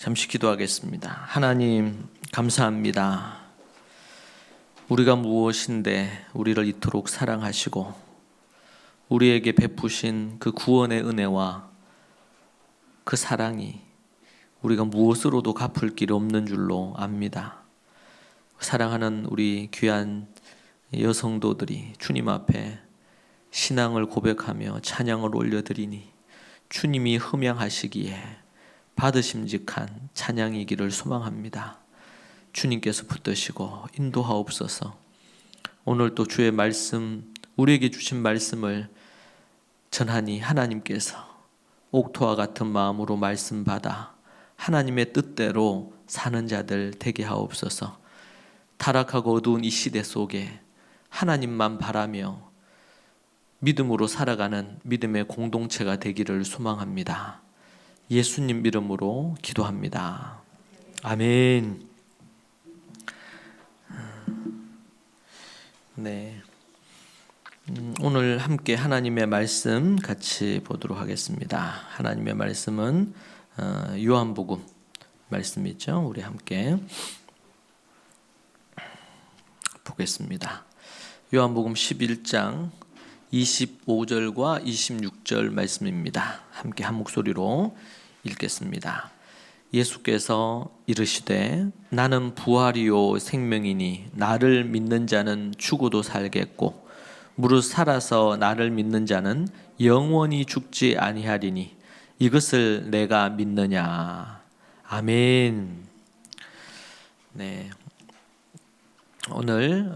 잠시 기도하겠습니다. 하나님 감사합니다. 우리가 무엇인데 우리를 이토록 사랑하시고 우리에게 베푸신 그 구원의 은혜와 그 사랑이 우리가 무엇으로도 갚을 길이 없는 줄로 압니다. 사랑하는 우리 귀한 여성도들이 주님 앞에 신앙을 고백하며 찬양을 올려드리니 주님이 흠양하시기에 받으심직한 찬양이기를 소망합니다. 주님께서 붙드시고 인도하옵소서. 오늘 또 주의 말씀, 우리에게 주신 말씀을 전하니 하나님께서 옥토와 같은 마음으로 말씀 받아 하나님의 뜻대로 사는 자들 되게 하옵소서. 타락하고 어두운 이 시대 속에 하나님만 바라며 믿음으로 살아가는 믿음의 공동체가 되기를 소망합니다. 예수님 이름으로 기도합니다. 아멘. 네. 오늘 함께 하나님의 말씀 같이 보도록 하겠습니다. 하나님의 말씀은 요한복음 말씀이죠. 우리 함께 보겠습니다. 요한복음 11장 25절과 26절 말씀입니다. 함께 한 목소리로 읽겠습니다. 예수께서 이르시되 나는 부활이요 생명이니 나를 믿는 자는 죽어도 살겠고 무릇 살아서 나를 믿는 자는 영원히 죽지 아니하리니 이것을 내가 믿느냐. 아멘. 네. 오늘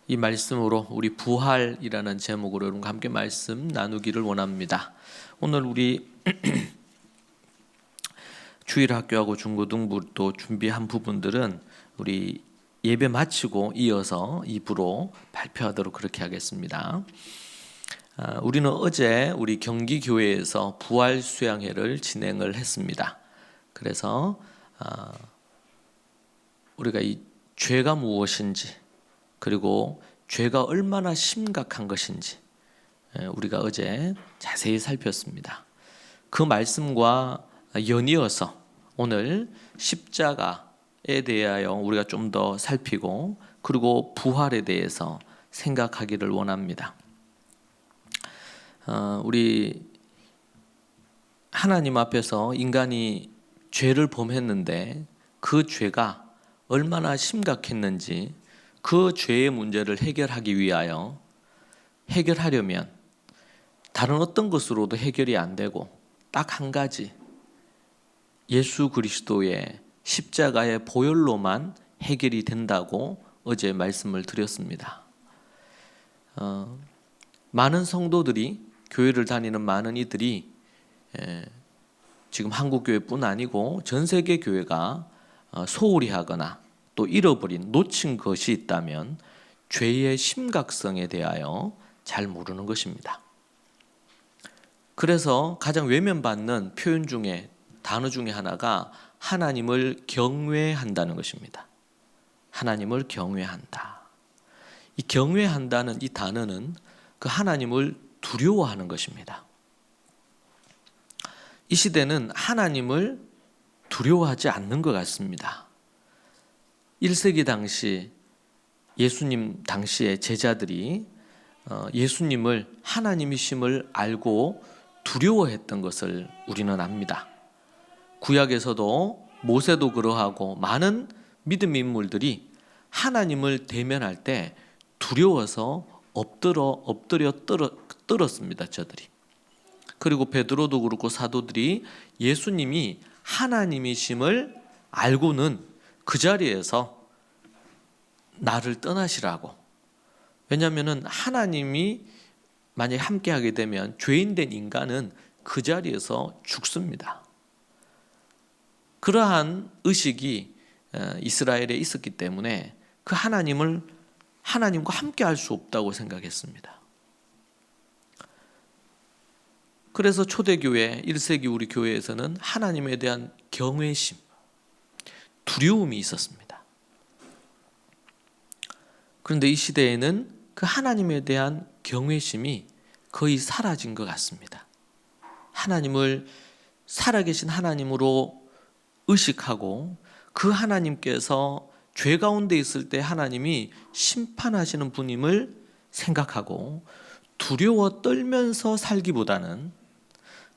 이 말씀으로 우리 부활이라는 제목으로 여러분과 함께 말씀 나누기를 원합니다. 오늘 우리 주일학교하고 중고등부 또 준비한 부분들은 우리 예배 마치고 이어서 2부로 발표하도록 그렇게 하겠습니다. 우리는 어제 우리 경기교회에서 부활 수양회를 진행을 했습니다. 그래서 우리가 이 죄가 무엇인지 그리고 죄가 얼마나 심각한 것인지 우리가 어제 자세히 살폈습니다. 그 말씀과 연이어서 오늘 십자가에 대하여 우리가 좀 더 살피고 그리고 부활에 대해서 생각하기를 원합니다. 우리 하나님 앞에서 인간이 죄를 범했는데 그 죄가 얼마나 심각했는지 그 죄의 문제를 해결하려면 다른 어떤 것으로도 해결이 안 되고 딱 한 가지 예수 그리스도의 십자가의 보혈로만 해결이 된다고 어제 말씀을 드렸습니다. 많은 성도들이 교회를 다니는 많은 이들이 지금 한국교회뿐 아니고 전 세계 교회가 소홀히 하거나 또 잃어버린 놓친 것이 있다면 죄의 심각성에 대하여 잘 모르는 것입니다. 그래서 가장 외면받는 표현 중에 단어 중에 하나가 하나님을 경외한다는 것입니다. 하나님을 경외한다. 이 경외한다는 이 단어는 그 하나님을 두려워하는 것입니다. 이 시대는 하나님을 두려워하지 않는 것 같습니다. 1세기 당시 예수님 당시의 제자들이 예수님을 하나님이심을 알고 두려워했던 것을 우리는 압니다. 구약에서도 모세도 그러하고 많은 믿음의 인물들이 하나님을 대면할 때 두려워서 엎드려 떨었습니다. 저들이. 그리고 베드로도 그렇고 사도들이 예수님이 하나님이심을 알고는 그 자리에서 나를 떠나시라고. 왜냐하면 하나님이 만약에 함께하게 되면 죄인된 인간은 그 자리에서 죽습니다. 그러한 의식이 이스라엘에 있었기 때문에 그 하나님과 함께할 수 없다고 생각했습니다. 그래서 초대교회 1세기 우리 교회에서는 하나님에 대한 경외심, 두려움이 있었습니다. 그런데 이 시대에는 그 하나님에 대한 경외심이 거의 사라진 것 같습니다. 하나님을 살아계신 하나님으로 의식하고 그 하나님께서 죄 가운데 있을 때 하나님이 심판하시는 분임을 생각하고 두려워 떨면서 살기보다는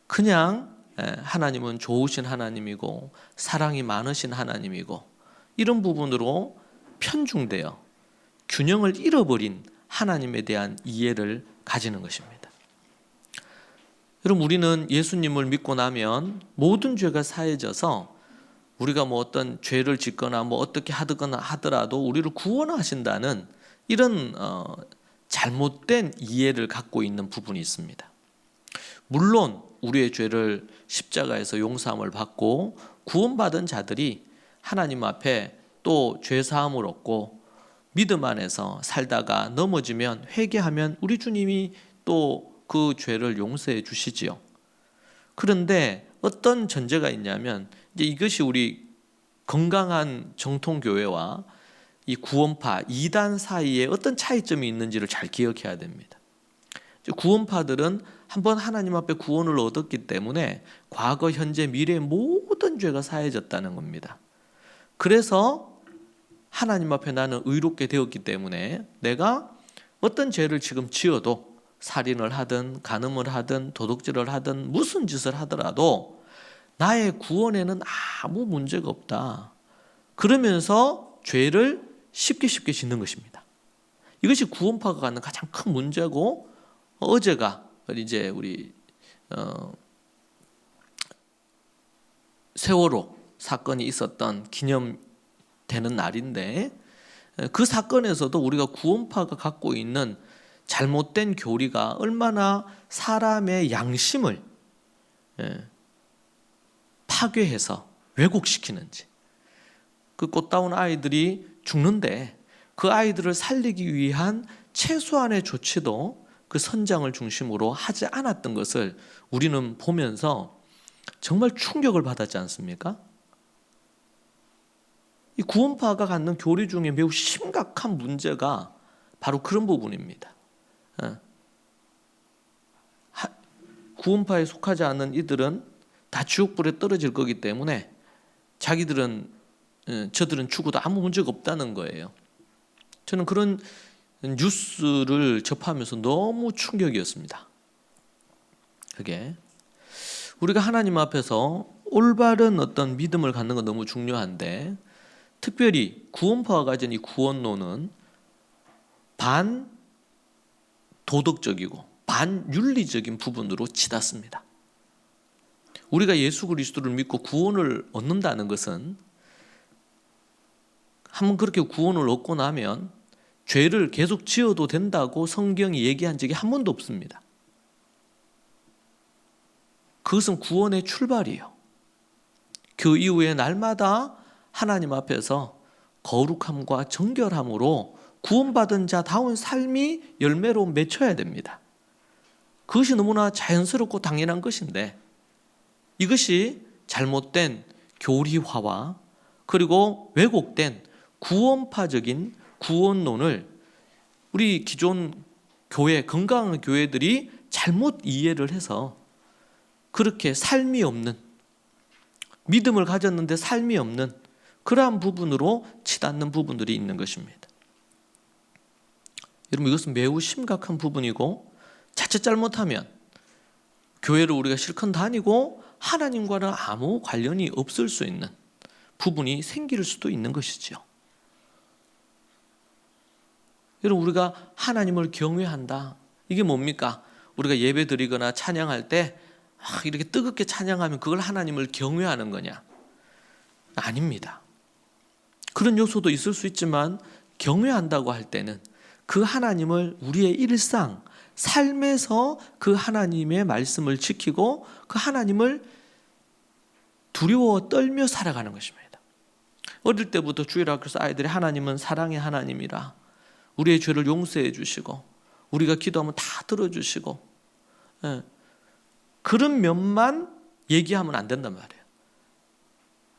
그냥 하나님은 좋으신 하나님이고 사랑이 많으신 하나님이고 이런 부분으로 편중되어 균형을 잃어버린 하나님에 대한 이해를 가지는 것입니다. 여러분, 우리는 예수님을 믿고 나면 모든 죄가 사해져서 우리가 뭐 어떤 죄를 짓거나 뭐 어떻게 하거나 하더라도 우리를 구원하신다는 이런 잘못된 이해를 갖고 있는 부분이 있습니다. 물론 우리의 죄를 십자가에서 용서함을 받고 구원받은 자들이 하나님 앞에 또 죄사함을 얻고 믿음 안에서 살다가 넘어지면 회개하면 우리 주님이 또 그 죄를 용서해 주시지요. 그런데 어떤 전제가 있냐면 이제 이것이 우리 건강한 정통교회와 이 구원파, 이단 사이에 어떤 차이점이 있는지를 잘 기억해야 됩니다. 구원파들은 한번 하나님 앞에 구원을 얻었기 때문에 과거, 현재, 미래의 모든 죄가 사해졌다는 겁니다. 그래서 하나님 앞에 나는 의롭게 되었기 때문에 내가 어떤 죄를 지금 지어도 살인을 하든 간음을 하든 도둑질을 하든 무슨 짓을 하더라도 나의 구원에는 아무 문제가 없다. 그러면서 죄를 쉽게 짓는 것입니다. 이것이 구원파가 갖는 가장 큰 문제고, 어제가 이제 우리 세월호 사건이 있었던 기념되는 날인데, 그 사건에서도 우리가 구원파가 갖고 있는 잘못된 교리가 얼마나 사람의 양심을 파괴해서 왜곡시키는지, 그 꽃다운 아이들이 죽는데 그 아이들을 살리기 위한 최소한의 조치도 그 선장을 중심으로 하지 않았던 것을 우리는 보면서 정말 충격을 받았지 않습니까? 이 구원파가 갖는 교리 중에 매우 심각한 문제가 바로 그런 부분입니다. 구원파에 속하지 않는 이들은 다 지옥불에 떨어질 거기 때문에 저들은 죽어도 아무 문제가 없다는 거예요. 저는 그런 뉴스를 접하면서 너무 충격이었습니다. 그게 우리가 하나님 앞에서 올바른 어떤 믿음을 갖는 건 너무 중요한데, 특별히 구원파가 가진 이 구원론은 반도덕적이고 반윤리적인 부분으로 치닫습니다. 우리가 예수 그리스도를 믿고 구원을 얻는다는 것은, 한번 그렇게 구원을 얻고 나면 죄를 계속 지어도 된다고 성경이 얘기한 적이 한 번도 없습니다. 그것은 구원의 출발이에요. 그 이후에 날마다 하나님 앞에서 거룩함과 정결함으로 구원받은 자다운 삶이 열매로 맺혀야 됩니다. 그것이 너무나 자연스럽고 당연한 것인데, 이것이 잘못된 교리화와 그리고 왜곡된 구원파적인 구원론을 우리 기존 교회, 건강한 교회들이 잘못 이해를 해서 그렇게 삶이 없는, 믿음을 가졌는데 삶이 없는 그러한 부분으로 치닫는 부분들이 있는 것입니다. 여러분, 이것은 매우 심각한 부분이고, 자칫 잘못하면 교회를 우리가 실컷 다니고 하나님과는 아무 관련이 없을 수 있는 부분이 생길 수도 있는 것이죠. 여러분, 우리가 하나님을 경외한다, 이게 뭡니까? 우리가 예배 드리거나 찬양할 때 이렇게 뜨겁게 찬양하면 그걸 하나님을 경외하는 거냐? 아닙니다. 그런 요소도 있을 수 있지만, 경외한다고 할 때는 그 하나님을 우리의 일상, 삶에서 그 하나님의 말씀을 지키고 그 하나님을 두려워 떨며 살아가는 것입니다. 어릴 때부터 주일학교에서 아이들이 하나님은 사랑의 하나님이라, 우리의 죄를 용서해 주시고 우리가 기도하면 다 들어주시고, 그런 면만 얘기하면 안 된단 말이에요.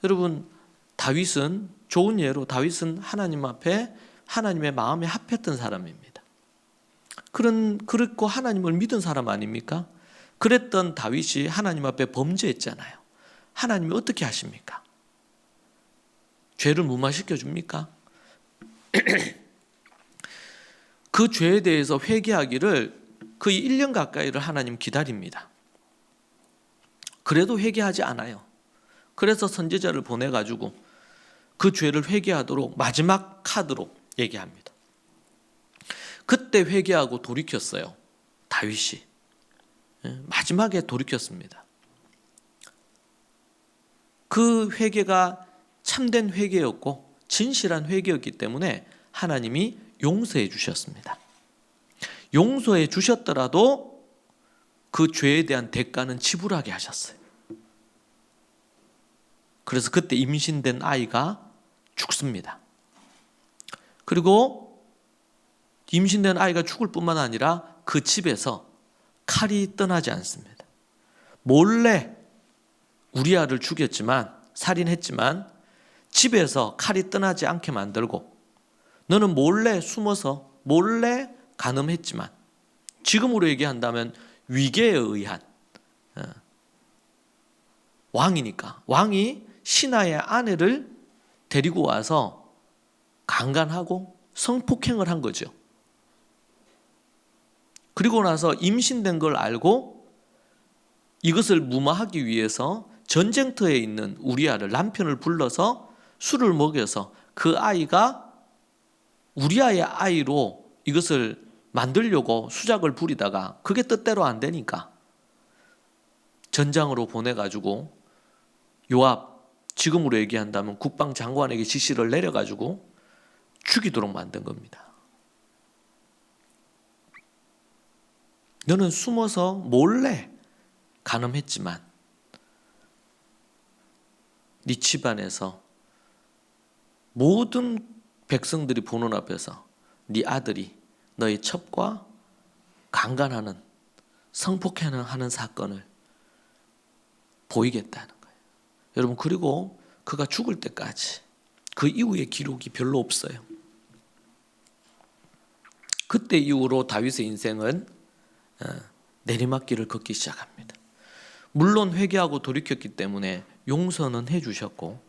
여러분, 다윗은 좋은 예로, 다윗은 하나님 앞에 하나님의 마음에 합했던 사람입니다. 그렇고 하나님을 믿은 사람 아닙니까? 그랬던 다윗이 하나님 앞에 범죄했잖아요. 하나님이 어떻게 하십니까? 죄를 무마시켜 줍니까? 그 죄에 대해서 회개하기를 거의 1년 가까이를 하나님 기다립니다. 그래도 회개하지 않아요. 그래서 선지자를 보내가지고 그 죄를 회개하도록 마지막 카드로 얘기합니다. 그때 회개하고 돌이켰어요. 다윗이. 마지막에 돌이켰습니다. 그 회개가 참된 회개였고 진실한 회개였기 때문에 하나님이 용서해 주셨습니다. 용서해 주셨더라도 그 죄에 대한 대가는 지불하게 하셨어요. 그래서 그때 임신된 아이가 죽습니다. 그리고 임신된 아이가 죽을 뿐만 아니라 그 집에서 칼이 떠나지 않습니다. 몰래 우리아를 죽였지만, 살인했지만 집에서 칼이 떠나지 않게 만들고, 너는 몰래 숨어서 몰래 간음했지만, 지금으로 얘기한다면 위계에 의한, 왕이니까 왕이 신하의 아내를 데리고 와서 강간하고 성폭행을 한 거죠. 그리고 나서 임신된 걸 알고 이것을 무마하기 위해서 전쟁터에 있는 우리아를, 남편을 불러서 술을 먹여서 그 아이가 우리아의 아이로 이것을 만들려고 수작을 부리다가 그게 뜻대로 안 되니까 전장으로 보내가지고 요압, 지금으로 얘기한다면 국방장관에게 지시를 내려가지고 죽이도록 만든 겁니다. 너는 숨어서 몰래 간음했지만 네 집안에서 모든 백성들이 보는 앞에서 네 아들이 너의 첩과 강간하는, 성폭행하는 사건을 보이겠다는 거예요. 여러분, 그리고 그가 죽을 때까지 그 이후의 기록이 별로 없어요. 그때 이후로 다윗의 인생은 내리막길을 걷기 시작합니다. 물론 회개하고 돌이켰기 때문에 용서는 해주셨고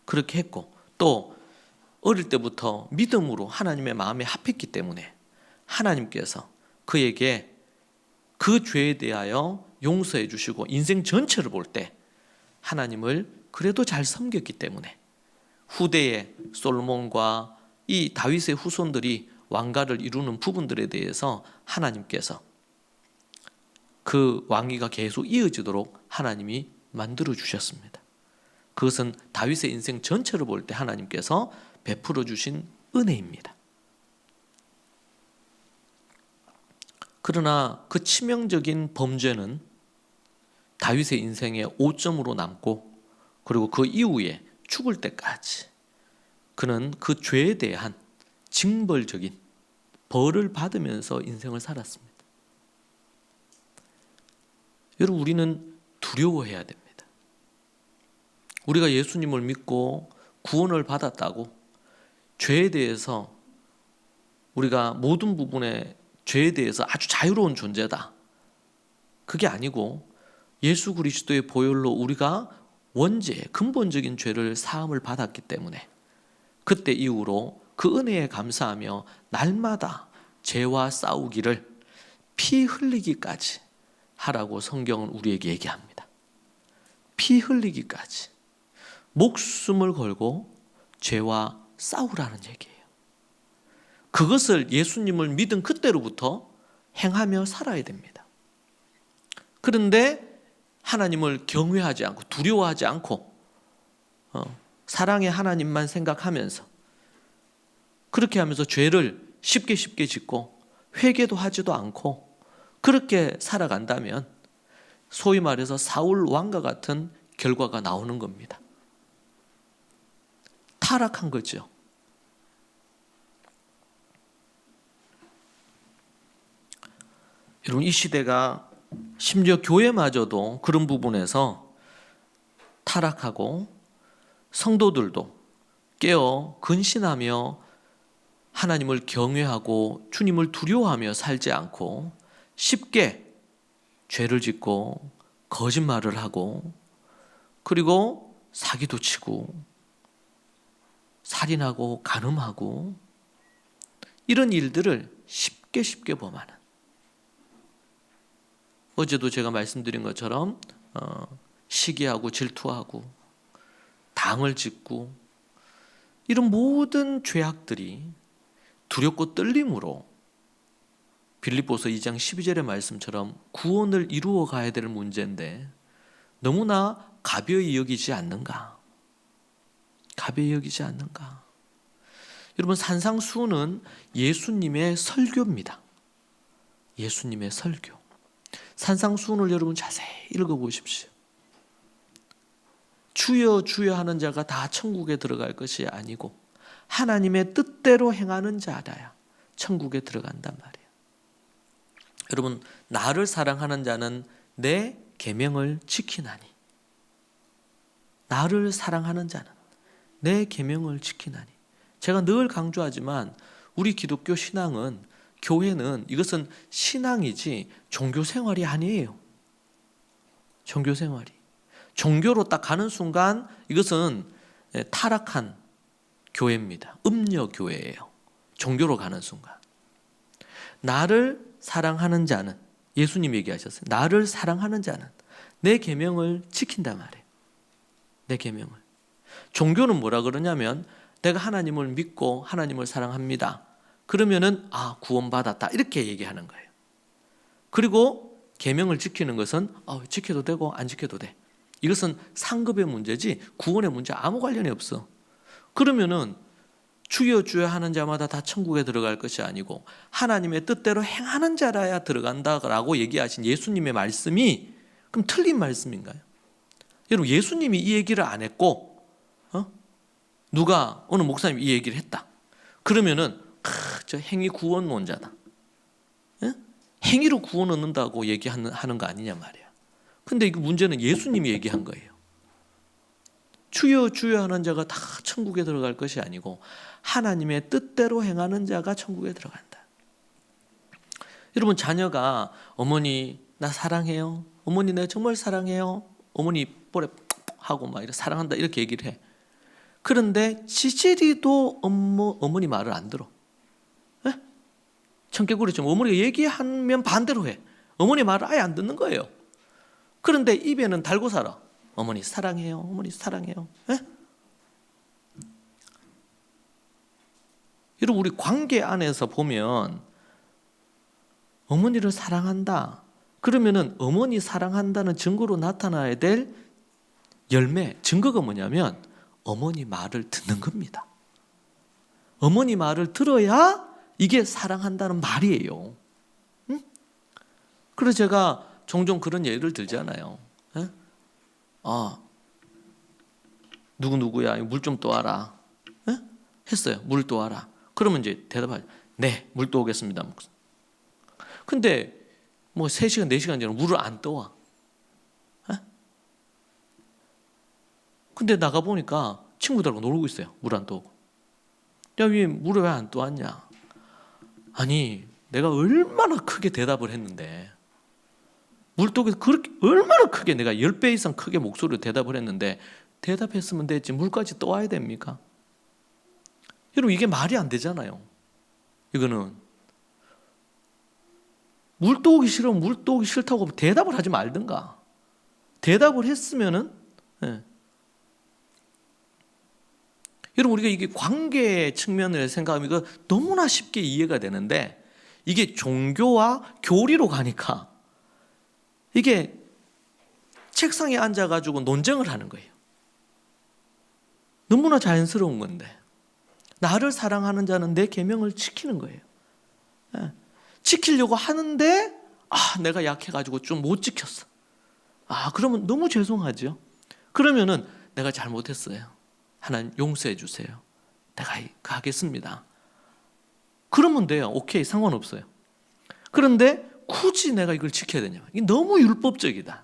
그렇게 했고, 또 어릴 때부터 믿음으로 하나님의 마음에 합했기 때문에 하나님께서 그에게 그 죄에 대하여 용서해 주시고 인생 전체를 볼 때 하나님을 그래도 잘 섬겼기 때문에 후대의 솔로몬과 이 다윗의 후손들이 왕가를 이루는 부분들에 대해서 하나님께서 그 왕위가 계속 이어지도록 하나님이 만들어 주셨습니다. 그것은 다윗의 인생 전체를 볼 때 하나님께서 베풀어 주신 은혜입니다. 그러나 그 치명적인 범죄는 다윗의 인생의 오점으로 남고, 그리고 그 이후에 죽을 때까지 그는 그 죄에 대한 징벌적인 벌을 받으면서 인생을 살았습니다. 여러분, 우리는 두려워해야 됩니다. 우리가 예수님을 믿고 구원을 받았다고 죄에 대해서, 우리가 모든 부분의 죄에 대해서 아주 자유로운 존재다, 그게 아니고 예수 그리스도의 보혈로 우리가 원죄, 근본적인 죄를 사함을 받았기 때문에 그때 이후로 그 은혜에 감사하며 날마다 죄와 싸우기를 피 흘리기까지 하라고 성경은 우리에게 얘기합니다. 피 흘리기까지 목숨을 걸고 죄와 싸우라는 얘기예요. 그것을 예수님을 믿은 그때로부터 행하며 살아야 됩니다. 그런데 하나님을 경외하지 않고 두려워하지 않고 사랑의 하나님만 생각하면서 그렇게 하면서 죄를 쉽게 짓고 회개도 하지도 않고 그렇게 살아간다면 소위 말해서 사울 왕과 같은 결과가 나오는 겁니다. 타락한 거죠. 여러분, 이 시대가 심지어 교회마저도 그런 부분에서 타락하고 성도들도 깨어 근신하며 하나님을 경외하고 주님을 두려워하며 살지 않고 쉽게 죄를 짓고 거짓말을 하고 그리고 사기도 치고 살인하고 간음하고 이런 일들을 쉽게 범하는, 어제도 제가 말씀드린 것처럼 시기하고 질투하고 당을 짓고 이런 모든 죄악들이 두렵고 떨림으로 빌립보서 2장 12절의 말씀처럼 구원을 이루어 가야 될 문제인데 너무나 가벼이 여기지 않는가? 가벼이 여기지 않는가? 여러분, 산상수훈은 예수님의 설교입니다. 예수님의 설교. 산상수훈을 여러분 자세히 읽어보십시오. 주여 주여 하는 자가 다 천국에 들어갈 것이 아니고 하나님의 뜻대로 행하는 자라야 천국에 들어간단 말이에요. 여러분, 나를 사랑하는 자는 내 계명을 지키나니. 나를 사랑하는 자는 내 계명을 지키나니. 제가 늘 강조하지만 우리 기독교 신앙은, 교회는 이것은 신앙이지 종교 생활이 아니에요. 종교 생활이. 종교로 딱 가는 순간 이것은 타락한 교회입니다. 음녀 교회예요. 종교로 가는 순간. 나를 사랑하는 자는, 예수님이 얘기하셨어요. 나를 사랑하는 자는 내 계명을 지킨단 말이에요. 내 계명을. 종교는 뭐라 그러냐면 내가 하나님을 믿고 하나님을 사랑합니다. 그러면은 구원받았다 이렇게 얘기하는 거예요. 그리고 계명을 지키는 것은 지켜도 되고 안 지켜도 돼. 이것은 상급의 문제지 구원의 문제 아무 관련이 없어. 그러면은 주여 주여 하는 자마다 다 천국에 들어갈 것이 아니고 하나님의 뜻대로 행하는 자라야 들어간다라고 얘기하신 예수님의 말씀이 그럼 틀린 말씀인가요? 여러분, 예수님이 이 얘기를 안 했고 누가 어느 목사님이 이 얘기를 했다. 그러면은 저 행위 구원론자다. 행위로 구원 얻는다고 얘기하는 거 아니냐 말이야. 근데 이 문제는 예수님이 얘기한 거예요. 주여 주여 하는 자가 다 천국에 들어갈 것이 아니고 하나님의 뜻대로 행하는 자가 천국에 들어간다. 여러분, 자녀가 어머니 나 사랑해요. 어머니 내가 정말 사랑해요. 어머니 볼에 하고 막 이렇게 사랑한다 이렇게 얘기를 해. 그런데 지질이도 어머니 말을 안 들어. 청개구리처럼 어머니가 얘기하면 반대로 해. 어머니 말을 아예 안 듣는 거예요. 그런데 입에는 달고 살아. 어머니 사랑해요. 어머니 사랑해요. 여러분, 우리 관계 안에서 보면 어머니를 사랑한다. 그러면은 어머니 사랑한다는 증거로 나타나야 될 열매, 증거가 뭐냐면 어머니 말을 듣는 겁니다. 어머니 말을 들어야 이게 사랑한다는 말이에요. 그래서 제가 종종 그런 예를 들잖아요. 누구야 물 좀 떠와라. 했어요. 물 떠와라. 그러면 이제 대답하죠. 네, 물 떠오겠습니다. 근데 뭐 3시간 4시간 전에 물을 안 떠와. 근데 나가보니까 친구들하고 놀고 있어요. 물 안 떠오고. 야, 왜 물을 왜 안 떠왔냐? 아니, 내가 얼마나 크게 대답을 했는데, 물독에서 그렇게 얼마나 크게, 내가 10배 이상 크게 목소리로 대답을 했는데 대답했으면 됐지 물까지 떠와야 됩니까? 여러분, 이게 말이 안 되잖아요. 이거는 물 떠오기 싫으면 물 떠오기 싫다고 대답을 하지 말든가. 대답을 했으면은 여러분, 우리가 이게 관계 측면을 생각하면 이거 너무나 쉽게 이해가 되는데 이게 종교와 교리로 가니까 이게 책상에 앉아가지고 논쟁을 하는 거예요. 너무나 자연스러운 건데 나를 사랑하는 자는 내 계명을 지키는 거예요. 지키려고 하는데 내가 약해가지고 좀 못 지켰어. 그러면 너무 죄송하죠. 그러면은 내가 잘못했어요. 하나님 용서해 주세요. 내가 하겠습니다. 그러면 돼요. 오케이, 상관없어요. 그런데 굳이 내가 이걸 지켜야 되냐? 이게 너무 율법적이다.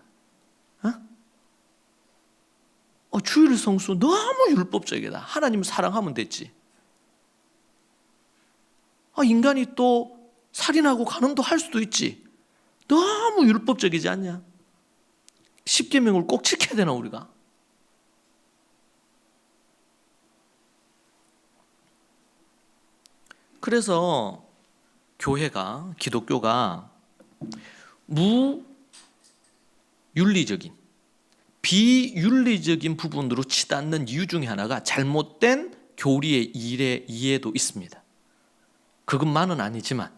주일 성수 너무 율법적이다. 하나님 사랑하면 됐지. 인간이 또 살인하고 간음도 할 수도 있지. 너무 율법적이지 않냐? 10계명을 꼭 지켜야 되나 우리가? 그래서 교회가, 기독교가 무윤리적인, 비윤리적인 부분으로 치닫는 이유 중에 하나가 잘못된 교리의 이해도 있습니다. 그것만은 아니지만,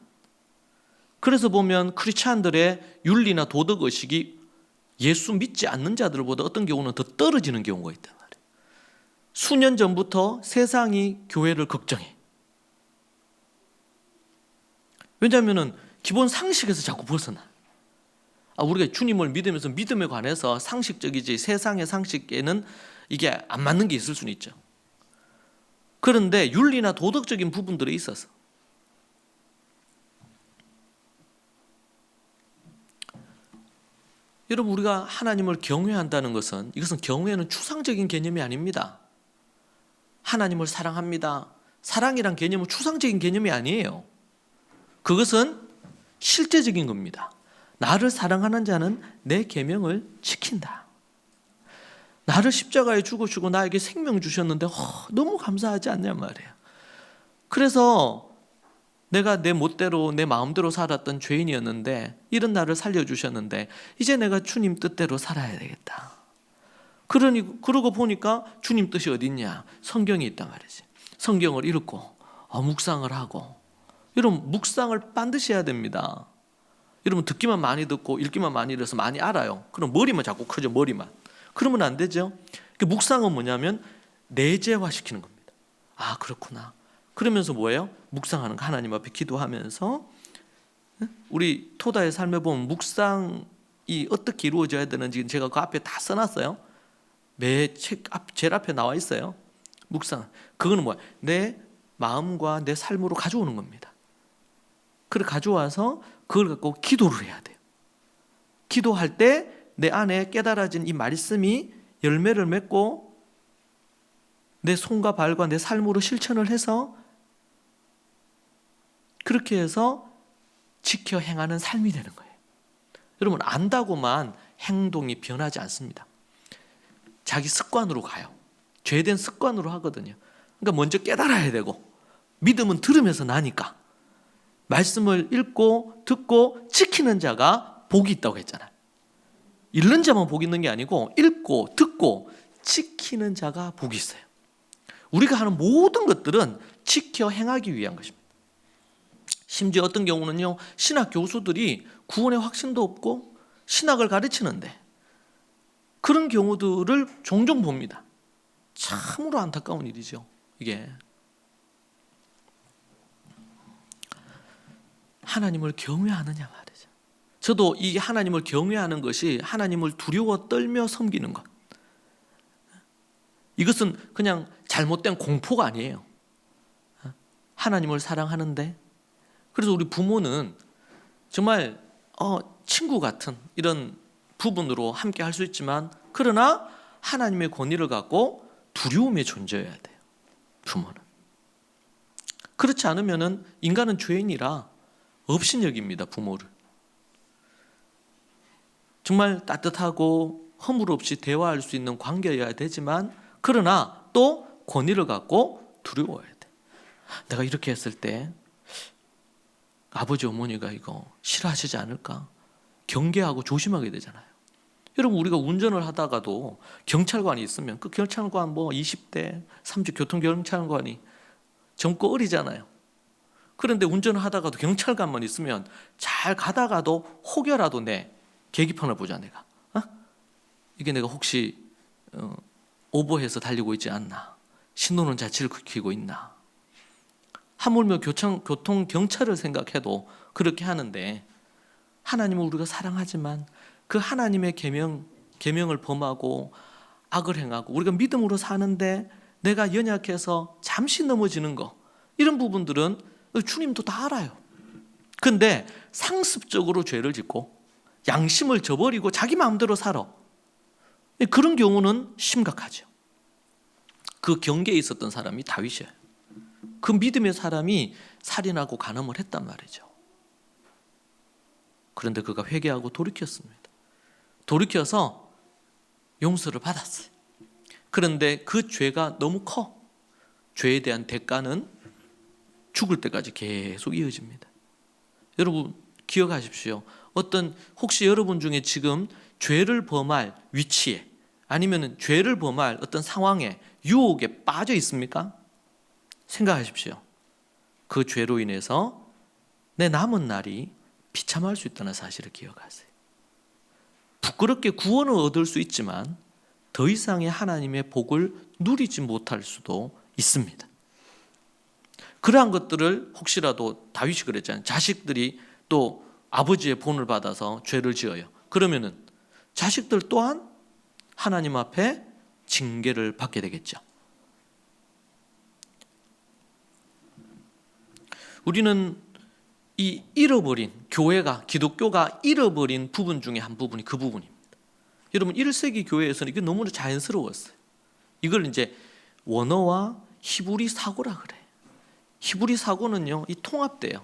그래서 보면 크리스찬들의 윤리나 도덕의식이 예수 믿지 않는 자들보다 어떤 경우는 더 떨어지는 경우가 있단 말이에요. 수년 전부터 세상이 교회를 걱정해. 왜냐하면 기본 상식에서 자꾸 벗어나. 우리가 주님을 믿으면서 믿음에 관해서 상식적이지 세상의 상식에는 이게 안 맞는 게 있을 수는 있죠. 그런데 윤리나 도덕적인 부분들에 있어서 여러분, 우리가 하나님을 경외한다는 것은, 이것은 경외는 추상적인 개념이 아닙니다. 하나님을 사랑합니다. 사랑이란 개념은 추상적인 개념이 아니에요. 그것은 실제적인 겁니다. 나를 사랑하는 자는 내 계명을 지킨다. 나를 십자가에 죽으시고 나에게 생명 주셨는데 너무 감사하지 않냐 말이에요. 그래서 내가 내 멋대로 내 마음대로 살았던 죄인이었는데 이런 나를 살려주셨는데 이제 내가 주님 뜻대로 살아야 되겠다. 그러고 보니까 주님 뜻이 어디 있냐? 성경이 있단 말이지. 성경을 읽고 묵상을 하고, 여러분 묵상을 반드시 해야 됩니다. 여러분 듣기만 많이 듣고 읽기만 많이 읽어서 많이 알아요. 그럼 머리만 자꾸 커져, 머리만. 그러면 안 되죠. 묵상은 뭐냐면 내재화시키는 겁니다. 아, 그렇구나. 그러면서 뭐예요? 묵상하는 거, 하나님 앞에 기도하면서. 우리 토다의 삶에 보면 묵상이 어떻게 이루어져야 되는지 제가 그 앞에 다 써놨어요. 매 책 제일 앞에 나와 있어요. 묵상. 그거는 뭐야? 내 마음과 내 삶으로 가져오는 겁니다. 그걸 가져와서 그걸 갖고 기도를 해야 돼요. 기도할 때 내 안에 깨달아진 이 말씀이 열매를 맺고 내 손과 발과 내 삶으로 실천을 해서 그렇게 해서 지켜 행하는 삶이 되는 거예요. 여러분, 안다고만 행동이 변하지 않습니다. 자기 습관으로 가요. 죄된 습관으로 하거든요. 그러니까 먼저 깨달아야 되고, 믿음은 들으면서 나니까. 말씀을 읽고 듣고 지키는 자가 복이 있다고 했잖아요. 읽는 자만 복이 있는 게 아니고 읽고 듣고 지키는 자가 복이 있어요. 우리가 하는 모든 것들은 지켜 행하기 위한 것입니다. 심지어 어떤 경우는요, 신학 교수들이 구원의 확신도 없고 신학을 가르치는데 그런 경우들을 종종 봅니다. 참으로 안타까운 일이죠, 이게. 하나님을 경외하느냐 말이죠. 저도 이 하나님을 경외하는 것이 하나님을 두려워 떨며 섬기는 것, 이것은 그냥 잘못된 공포가 아니에요. 하나님을 사랑하는데, 그래서 우리 부모는 정말 친구 같은 이런 부분으로 함께 할 수 있지만, 그러나 하나님의 권위를 갖고 두려움에 존재해야 돼요, 부모는. 그렇지 않으면 인간은 죄인이라 업신여깁니다, 부모를. 정말 따뜻하고 허물 없이 대화할 수 있는 관계여야 되지만, 그러나 또 권위를 갖고 두려워해야 돼. 내가 이렇게 했을 때 아버지 어머니가 이거 싫어하시지 않을까? 경계하고 조심하게 되잖아요. 여러분, 우리가 운전을 하다가도 경찰관이 있으면 그 경찰관 20대, 30 교통경찰관이 젊고 어리잖아요. 그런데 운전을 하다가도 경찰관만 있으면 잘 가다가도 혹여라도 내 계기판을 보자, 내가. 이게 내가 혹시 오버해서 달리고 있지 않나? 신호는 잘 지키고 있나? 하물며 교통경찰을 생각해도 그렇게 하는데, 하나님을 우리가 사랑하지만 그 하나님의 계명을 범하고 악을 행하고 우리가 믿음으로 사는데 내가 연약해서 잠시 넘어지는 거, 이런 부분들은 주님도 다 알아요. 근데 상습적으로 죄를 짓고 양심을 저버리고 자기 마음대로 살아. 그런 경우는 심각하죠. 그 경계에 있었던 사람이 다윗이에요. 그 믿음의 사람이 살인하고 간음을 했단 말이죠. 그런데 그가 회개하고 돌이켰습니다. 돌이켜서 용서를 받았어요. 그런데 그 죄가 너무 커. 죄에 대한 대가는 죽을 때까지 계속 이어집니다. 여러분 기억하십시오. 혹시 여러분 중에 지금 죄를 범할 위치에 아니면 죄를 범할 어떤 상황에 유혹에 빠져 있습니까? 생각하십시오. 그 죄로 인해서 내 남은 날이 비참할 수 있다는 사실을 기억하세요. 부끄럽게 구원을 얻을 수 있지만 더 이상의 하나님의 복을 누리지 못할 수도 있습니다. 그러한 것들을 혹시라도 다윗이 그랬잖아요. 자식들이 또 아버지의 본을 받아서 죄를 지어요. 그러면은 자식들 또한 하나님 앞에 징계를 받게 되겠죠. 우리는 이 잃어버린 교회가, 기독교가 잃어버린 부분 중에 한 부분이 그 부분입니다. 여러분 1세기 교회에서는 이게 너무나 자연스러웠어요. 이걸 이제 원어와 히브리 사고라 그래요. 히브리 사고는요, 이 통합돼요.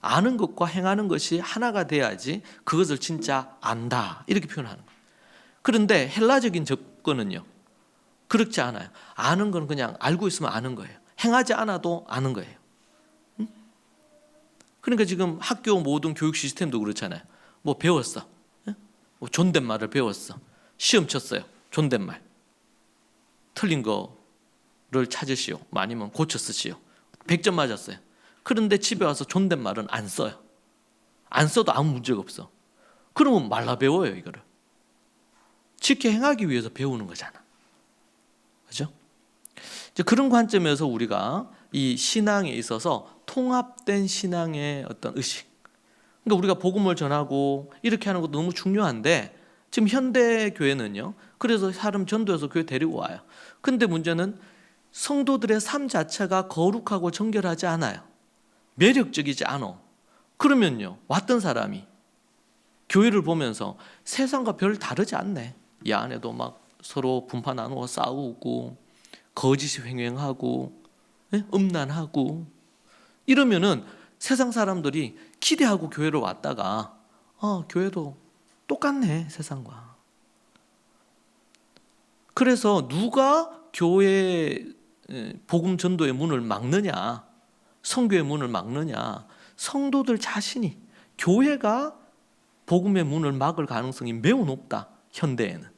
아는 것과 행하는 것이 하나가 돼야지 그것을 진짜 안다 이렇게 표현하는 거예요. 그런데 헬라적인 접근은요 그렇지 않아요. 아는 건 그냥 알고 있으면 아는 거예요. 행하지 않아도 아는 거예요. 그러니까 지금 학교 모든 교육 시스템도 그렇잖아요. 뭐 배웠어, 뭐 존댓말을 배웠어, 시험 쳤어요, 존댓말 틀린 거를 찾으시오, 아니면 고쳐 쓰시오. 100점 맞았어요. 그런데 집에 와서 존댓말은 안 써요. 안 써도 아무 문제가 없어. 그러면 말라 배워요. 이거를 지켜 행하기 위해서 배우는 거잖아. 그렇죠? 이제 그런 관점에서 우리가 이 신앙에 있어서 통합된 신앙의 어떤 의식, 그러니까 우리가 복음을 전하고 이렇게 하는 것도 너무 중요한데 지금 현대 교회는요, 그래서 사람 전도해서 교회 데리고 와요. 근데 문제는 성도들의 삶 자체가 거룩하고 정결하지 않아요. 매력적이지 않아. 그러면요, 왔던 사람이 교회를 보면서 세상과 별 다르지 않네. 이 안에도 막 서로 분파 나누어 싸우고 거짓이 횡행하고 음란하고 이러면은 세상 사람들이 기대하고 교회를 왔다가 교회도 똑같네 세상과. 그래서 누가 교회 복음 전도의 문을 막느냐, 선교의 문을 막느냐, 성도들 자신이, 교회가 복음의 문을 막을 가능성이 매우 높다. 현대에는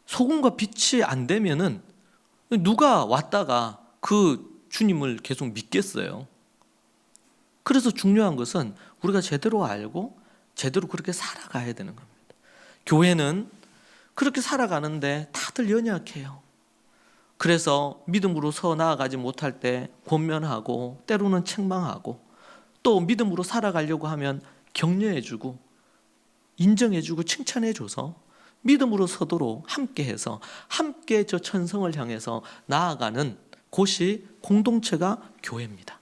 소금과 빛이 안 되면은 누가 왔다가 그 주님을 계속 믿겠어요. 그래서 중요한 것은 우리가 제대로 알고 제대로 그렇게 살아가야 되는 겁니다. 교회는 그렇게 살아가는데 다들 연약해요. 그래서 믿음으로 서 나아가지 못할 때 권면하고 때로는 책망하고, 또 믿음으로 살아가려고 하면 격려해주고 인정해주고 칭찬해줘서 믿음으로 서도록 함께해서 함께 저 천성을 향해서 나아가는 곳이 공동체가 교회입니다.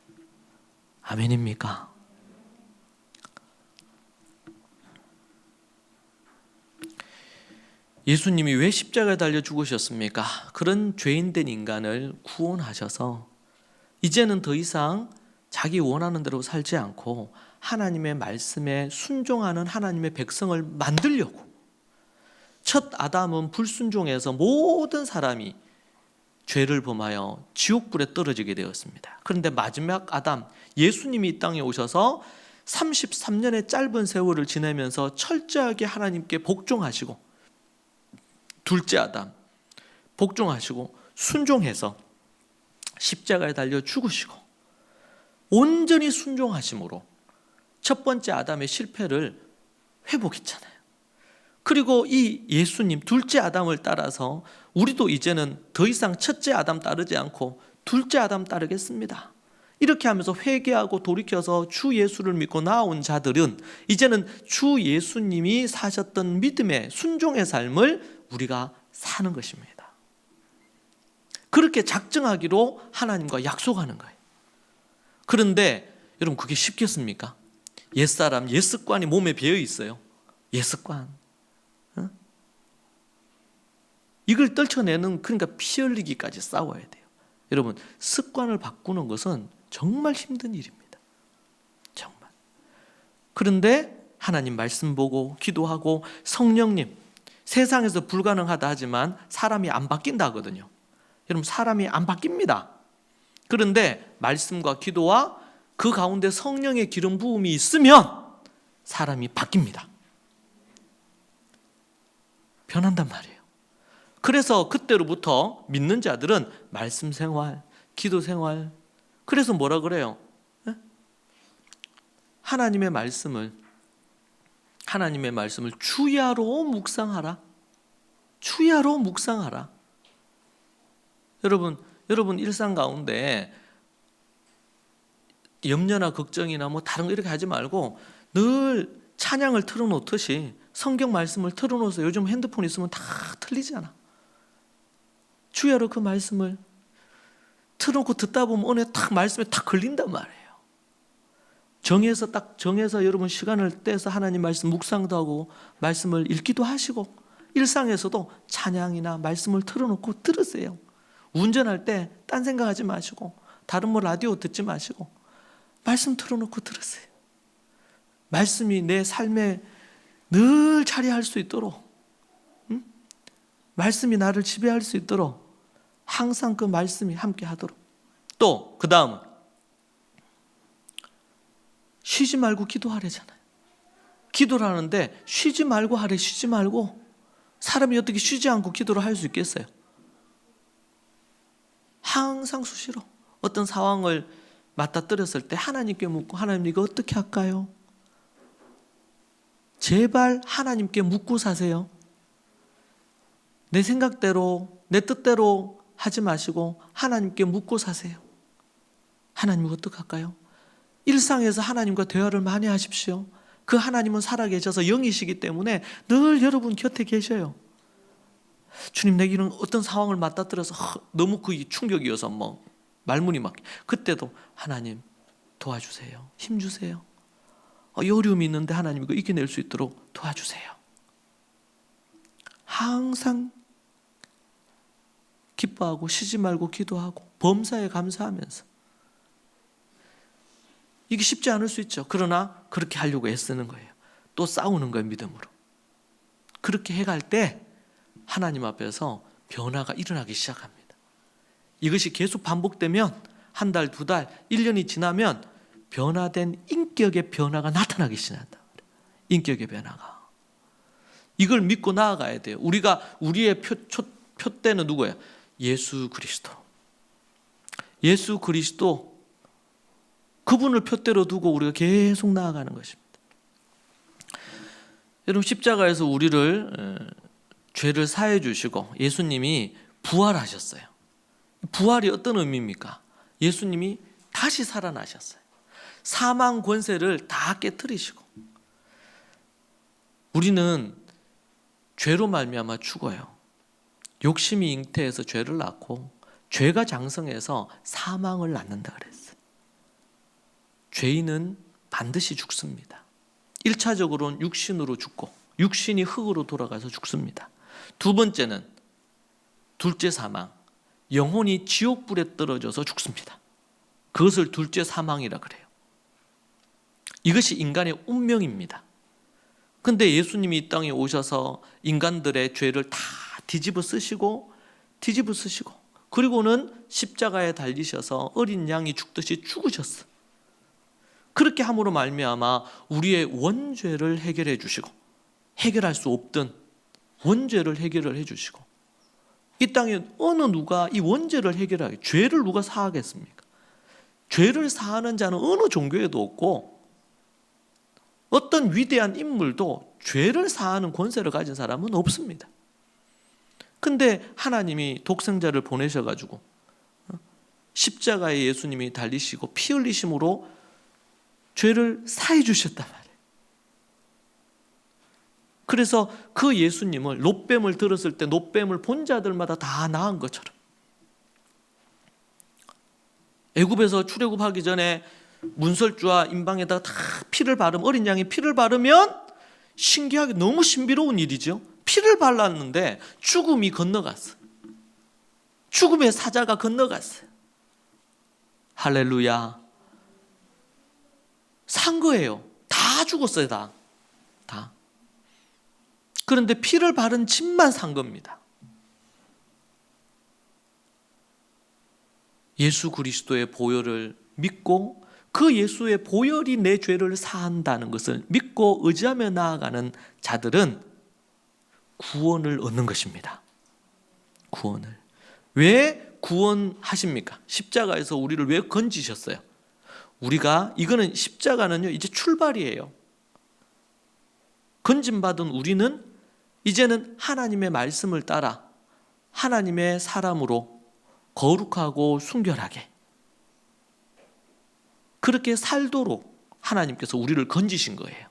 아멘입니까? 예수님이 왜 십자가에 달려 죽으셨습니까? 그런 죄인된 인간을 구원하셔서 이제는 더 이상 자기 원하는 대로 살지 않고 하나님의 말씀에 순종하는 하나님의 백성을 만들려고. 첫 아담은 불순종해서 모든 사람이 죄를 범하여 지옥불에 떨어지게 되었습니다. 그런데 마지막 아담 예수님이 이 땅에 오셔서 33년의 짧은 세월을 지내면서 철저하게 하나님께 복종하시고, 둘째 아담 복종하시고 순종해서 십자가에 달려 죽으시고, 온전히 순종하심으로 첫 번째 아담의 실패를 회복했잖아요. 그리고 이 예수님 둘째 아담을 따라서 우리도 이제는 더 이상 첫째 아담 따르지 않고 둘째 아담 따르겠습니다. 이렇게 하면서 회개하고 돌이켜서 주 예수를 믿고 나온 자들은 이제는 주 예수님이 사셨던 믿음의 순종의 삶을 우리가 사는 것입니다. 그렇게 작정하기로 하나님과 약속하는 거예요. 그런데 여러분 그게 쉽겠습니까? 옛사람, 옛습관이 몸에 배어 있어요. 옛습관. 이걸 떨쳐내는, 그러니까 피 흘리기까지 싸워야 돼요. 여러분 습관을 바꾸는 것은 정말 힘든 일입니다. 정말. 그런데 하나님 말씀 보고 기도하고 성령님, 세상에서 불가능하다 하지만 사람이 안 바뀐다 하거든요. 여러분 사람이 안 바뀝니다. 그런데 말씀과 기도와 그 가운데 성령의 기름 부음이 있으면 사람이 바뀝니다. 변한단 말이에요. 그래서 그때로부터 믿는 자들은 말씀 생활, 기도 생활, 그래서 뭐라 그래요? 하나님의 말씀을 주야로 묵상하라. 주야로 묵상하라. 여러분 일상 가운데 염려나 걱정이나 뭐 다른 거 이렇게 하지 말고 늘 찬양을 틀어놓듯이 성경 말씀을 틀어놓아서 요즘 핸드폰 있으면 다 틀리잖아. 주야로 그 말씀을 틀어놓고 듣다 보면 은혜 딱 말씀에 딱 걸린단 말이에요. 정해서 여러분 시간을 떼서 하나님 말씀 묵상도 하고 말씀을 읽기도 하시고 일상에서도 찬양이나 말씀을 틀어놓고 들으세요. 운전할 때 딴 생각하지 마시고 다른 뭐 라디오 듣지 마시고 말씀 틀어놓고 들으세요. 말씀이 내 삶에 늘 자리할 수 있도록, 말씀이 나를 지배할 수 있도록 항상 그 말씀이 함께 하도록. 또 그 다음 쉬지 말고 기도하래잖아요. 기도를 하는데 쉬지 말고 하래. 쉬지 말고. 사람이 어떻게 쉬지 않고 기도를 할 수 있겠어요? 항상 수시로 어떤 상황을 맞닥뜨렸을 때 하나님께 묻고, 하나님 이거 어떻게 할까요? 제발 하나님께 묻고 사세요. 내 생각대로 내 뜻대로 하지 마시고 하나님께 묻고 사세요. 하나님 이거 어떻게 할까요? 일상에서 하나님과 대화를 많이 하십시오. 그 하나님은 살아계셔서 영이시기 때문에 늘 여러분 곁에 계셔요. 주님, 내게 이런 어떤 상황을 맞닥뜨려서 너무 그 충격이어서 뭐 말문이 막, 그때도 하나님 도와주세요. 힘주세요. 이 어려움이 있는데 하나님 이거 이겨낼 수 있도록 도와주세요. 항상 기뻐하고 쉬지 말고 기도하고 범사에 감사하면서. 이게 쉽지 않을 수 있죠. 그러나 그렇게 하려고 애쓰는 거예요. 또 싸우는 거예요, 믿음으로. 그렇게 해갈 때 하나님 앞에서 변화가 일어나기 시작합니다. 이것이 계속 반복되면 한 달, 두 달, 1년이 지나면 변화된 인격의 변화가 나타나기 시작한다. 인격의 변화가. 이걸 믿고 나아가야 돼요. 우리의 표대는 누구예요? 예수 그리스도. 예수 그리스도, 그분을 표대로 두고 우리가 계속 나아가는 것입니다. 여러분, 십자가에서 우리를 죄를 사해 주시고 예수님이 부활하셨어요. 부활이 어떤 의미입니까? 예수님이 다시 살아나셨어요. 사망 권세를 다 깨트리시고. 우리는 죄로 말미암아 죽어요. 욕심이 잉태해서 죄를 낳고 죄가 장성해서 사망을 낳는다 그랬어요. 죄인은 반드시 죽습니다. 1차적으로는 육신으로 죽고 육신이 흙으로 돌아가서 죽습니다. 두 번째는 둘째 사망, 영혼이 지옥불에 떨어져서 죽습니다. 그것을 둘째 사망이라 그래요. 이것이 인간의 운명입니다. 근데 예수님이 이 땅에 오셔서 인간들의 죄를 다 뒤집어 쓰시고 그리고는 십자가에 달리셔서 어린 양이 죽듯이 죽으셨어. 그렇게 함으로 말미암아 우리의 원죄를 해결해 주시고, 해결할 수 없던 원죄를 해결을 해 주시고, 이 땅에 어느 누가 이 원죄를 해결하게, 죄를 누가 사하겠습니까? 죄를 사하는 자는 어느 종교에도 없고 어떤 위대한 인물도 죄를 사하는 권세를 가진 사람은 없습니다. 근데 하나님이 독생자를 보내셔가지고 십자가에 예수님이 달리시고 피 흘리심으로 죄를 사해 주셨단 말이에요. 그래서 그 예수님을, 놋뱀을 들었을 때 놋뱀을 본 자들마다 다 나은 것처럼, 애굽에서 출애굽하기 전에 문설주와 임방에다가 다 피를 바르면, 어린 양이 피를 바르면 신기하게 너무 신비로운 일이죠. 피를 발랐는데 죽음이 건너갔어. 죽음의 사자가 건너갔어요. 할렐루야. 산 거예요. 다 죽었어요. 다. 그런데 피를 바른 집만 산 겁니다. 예수 그리스도의 보혈을 믿고 그 예수의 보혈이 내 죄를 사한다는 것을 믿고 의지하며 나아가는 자들은 구원을 얻는 것입니다. 구원을. 왜 구원하십니까? 십자가에서 우리를 왜 건지셨어요? 우리가 이거는 십자가는요 이제 출발이에요. 건짐받은 우리는 이제는 하나님의 말씀을 따라 하나님의 사람으로 거룩하고 순결하게 그렇게 살도록 하나님께서 우리를 건지신 거예요.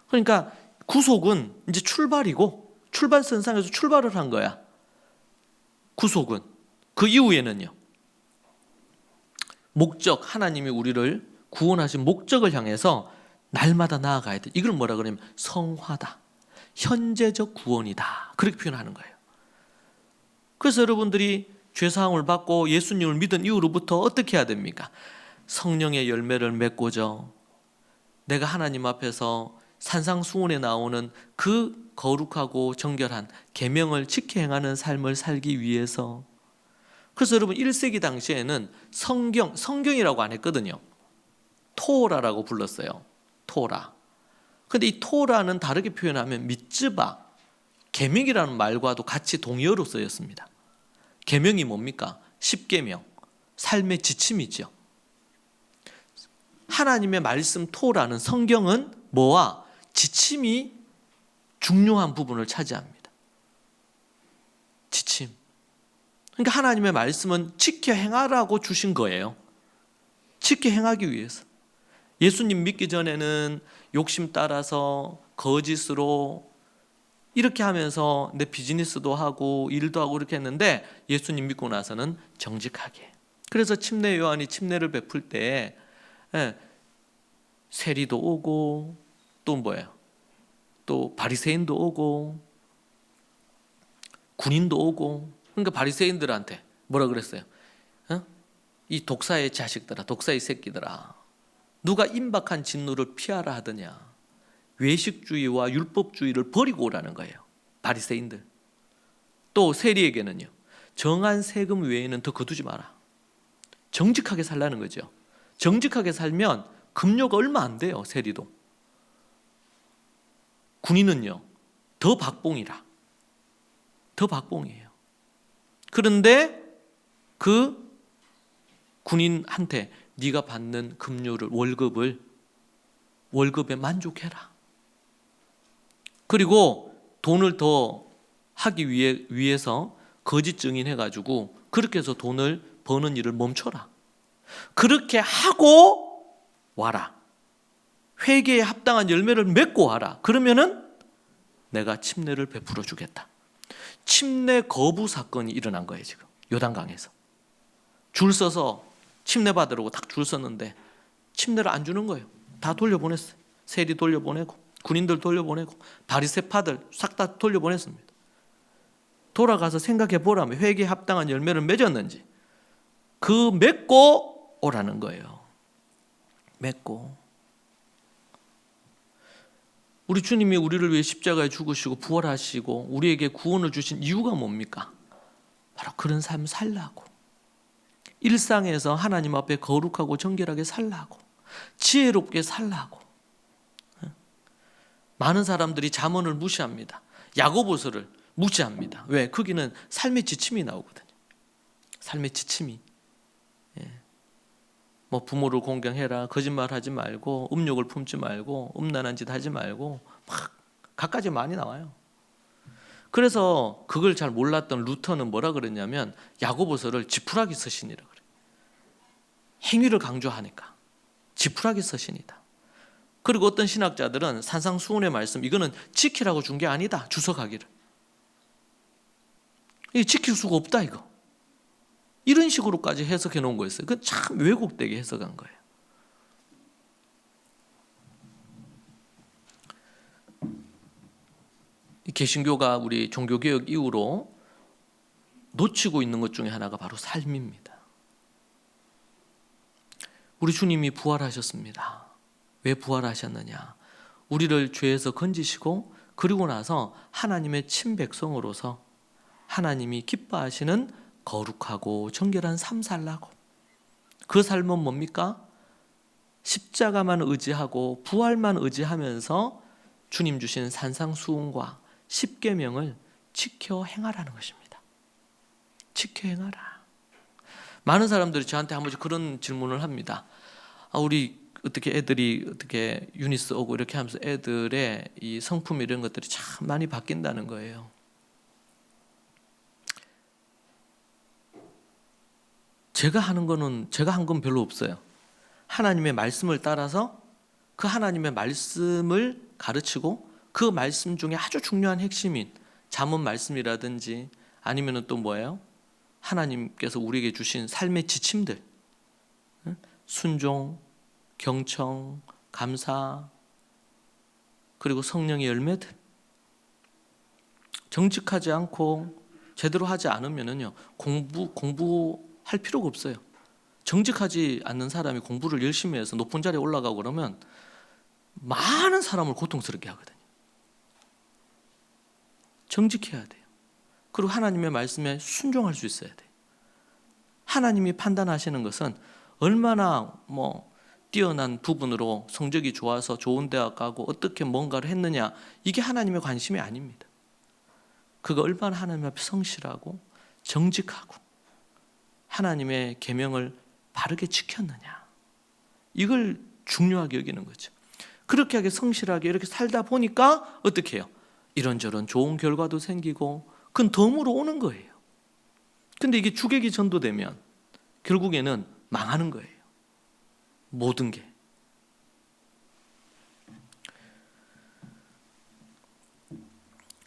그러니까 구속은 이제 출발이고 출발선상에서 출발을 한 거야. 구속은. 그 이후에는요. 목적, 하나님이 우리를 구원하신 목적을 향해서 날마다 나아가야 돼. 이걸 뭐라 그러냐면 성화다. 현재적 구원이다. 그렇게 표현하는 거예요. 그래서 여러분들이 죄사함을 받고 예수님을 믿은 이후로부터 어떻게 해야 됩니까? 성령의 열매를 맺고자 내가 하나님 앞에서 산상수훈에 나오는 그 거룩하고 정결한 계명을 지켜 행하는 삶을 살기 위해서. 그래서 여러분 1세기 당시에는 성경이라고 안 했거든요. 토라라고 불렀어요. 토라. 근데 이 토라는 다르게 표현하면 미tz바, 계명이라는 말과도 같이 동의어로 쓰였습니다. 계명이 뭡니까? 10계명, 삶의 지침이죠. 하나님의 말씀 토라는 성경은 뭐와 지침이 중요한 부분을 차지합니다. 지침. 그러니까 하나님의 말씀은 지켜 행하라고 주신 거예요. 지켜 행하기 위해서. 예수님 믿기 전에는 욕심 따라서 거짓으로 이렇게 하면서 내 비즈니스도 하고 일도 하고 이렇게 했는데 예수님 믿고 나서는 정직하게. 그래서 침례 요한이 침례를 베풀 때 세리도 오고 또 뭐예요? 또 바리새인도 오고 군인도 오고. 그러니까 바리새인들한테 뭐라 그랬어요? 이 독사의 자식들아, 독사의 새끼들아, 누가 임박한 진노를 피하라 하더냐? 외식주의와 율법주의를 버리고 오라는 거예요. 바리새인들. 또 세리에게는요, 정한 세금 외에는 더 거두지 마라. 정직하게 살라는 거죠. 정직하게 살면 급료가 얼마 안 돼요. 세리도. 군인은요, 더 박봉이라. 더 박봉이에요. 그런데 그 군인한테 네가 받는 급료를, 월급에 만족해라. 그리고 돈을 더 하기 위해서 거짓 증인해가지고 그렇게 해서 돈을 버는 일을 멈춰라. 그렇게 하고 와라. 회개에 합당한 열매를 맺고 와라. 그러면은 내가 침례를 베풀어 주겠다. 침례 거부 사건이 일어난 거예요. 지금 요단강에서 줄 서서 침례 받으려고 딱 줄 섰는데 침례를 안 주는 거예요. 다 돌려보냈어요. 세리 돌려보내고 군인들 돌려보내고 바리새파들 싹 다 돌려보냈습니다. 돌아가서 생각해 보라면 회개에 합당한 열매를 맺었는지 그 맺고 오라는 거예요. 맺고. 우리 주님이 우리를 위해 십자가에 죽으시고 부활하시고 우리에게 구원을 주신 이유가 뭡니까? 바로 그런 삶 살라고. 일상에서 하나님 앞에 거룩하고 정결하게 살라고. 지혜롭게 살라고. 많은 사람들이 잠언을 무시합니다. 야고보서를 무시합니다. 왜? 거기는 삶의 지침이 나오거든요. 삶의 지침이. 뭐 부모를 공경해라, 거짓말하지 말고, 음욕을 품지 말고, 음란한 짓 하지 말고, 막 갖가지 많이 나와요. 그래서 그걸 잘 몰랐던 루터는 뭐라 그랬냐면 야고보서를 지푸라기 서신이라 그래요. 행위를 강조하니까 지푸라기 서신이다. 그리고 어떤 신학자들은 산상수훈의 말씀 이거는 지키라고 준 게 아니다. 주석하기를. 이게 지킬 수가 없다 이거. 이런 식으로까지 해석해 놓은 거였어요. 그건 참 왜곡되게 해석한 거예요. 개신교가 우리 종교개혁 이후로 놓치고 있는 것 중에 하나가 바로 삶입니다. 우리 주님이 부활하셨습니다. 왜 부활하셨느냐? 우리를 죄에서 건지시고 그리고 나서 하나님의 친백성으로서 하나님이 기뻐하시는 거룩하고 정결한 삶 살라고. 그 삶은 뭡니까? 십자가만 의지하고 부활만 의지하면서 주님 주신 산상수훈과 십계명을 지켜 행하라는 것입니다. 지켜 행하라. 많은 사람들이 저한테 한 번씩 그런 질문을 합니다. 우리 어떻게 애들이 어떻게 유니스 오고 이렇게 하면서 애들의 이 성품 이런 것들이 참 많이 바뀐다는 거예요. 제가 한 건 별로 없어요. 하나님의 말씀을 따라서 그 하나님의 말씀을 가르치고 그 말씀 중에 아주 중요한 핵심인 잠언 말씀이라든지 아니면 또 뭐예요? 하나님께서 우리에게 주신 삶의 지침들, 순종, 경청, 감사, 그리고 성령의 열매들. 정직하지 않고 제대로 하지 않으면은요 공부할 필요가 없어요. 정직하지 않는 사람이 공부를 열심히 해서 높은 자리에 올라가고 그러면 많은 사람을 고통스럽게 하거든요. 정직해야 돼요. 그리고 하나님의 말씀에 순종할 수 있어야 돼요. 하나님이 판단하시는 것은 얼마나 뛰어난 부분으로 성적이 좋아서 좋은 대학 가고 어떻게 뭔가를 했느냐, 이게 하나님의 관심이 아닙니다. 그가 얼마나 하나님 앞에 성실하고 정직하고 하나님의 계명을 바르게 지켰느냐, 이걸 중요하게 여기는 거죠. 그렇게 하게 성실하게 이렇게 살다 보니까 어떻게 해요? 이런저런 좋은 결과도 생기고 그건 덤으로 오는 거예요. 근데 이게 주객이 전도되면 결국에는 망하는 거예요. 모든 게.